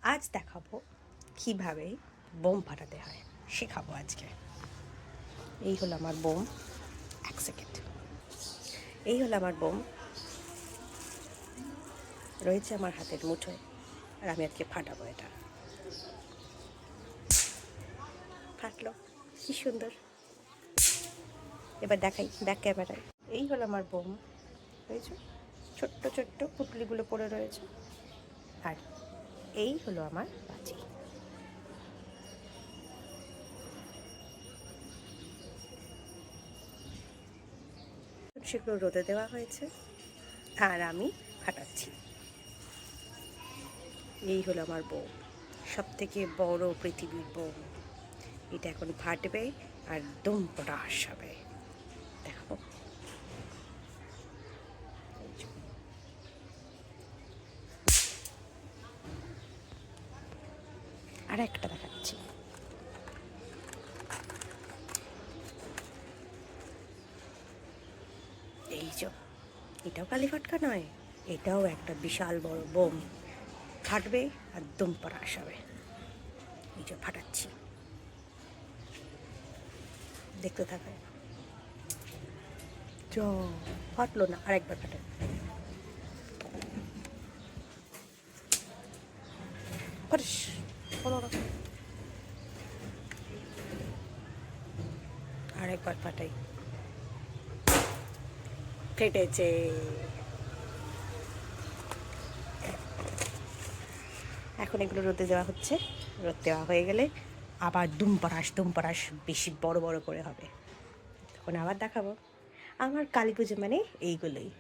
আজ দেখাবো কিভাবে বোম ফাটাতে হয়, শেখাবো আজকে। এই হলো আমার বোম। এক সেকেন্ড। এই হলো আমার বোম, রয়েছে আমার হাতের মুঠোয়, আর আমি আজকে ফাটাবো এটা। ফাটলো, কি সুন্দর। এবার দেখাই ব্যাক ক্যামেরায়। এই হলো আমার বোম, রয়েছে ছোট্ট ছোট্ট পুটলিগুলো পড়ে রয়েছে। আর এই হলো আমার বাজি। সেগুলো রোদে দেওয়া হয়েছে আর আমি ফাটাচ্ছি। এই হলো আমার বোম, সব থেকে বড় পৃথিবীর বোম। এটা এখন ফাটবে আর দুম পটাশ হবে। দেখাবো। আর একটা দেখাচ্ছি। এই যে, এটাও কালি ফাটকা নয়, এটাও একটা বিশাল বড় বোম। ফাটবে আর দুম পটাশ হবে। এই যে ফাটাচ্ছি, দেখতে থাকে। চ ফাটলো না, আরেকবার ফাটে। ফটাস, হলো না। আরেকবার ফাটাই, ফেটেছে। এখন এগুলো রোদে দেওয়া হচ্ছে। রোদ দেওয়া হয়ে গেলে আবার দুম পটাশ বেশি বড় বড় করে হবে, তখন আবার দেখাবো। আমার কালী পুজো মানে এইগুলোই।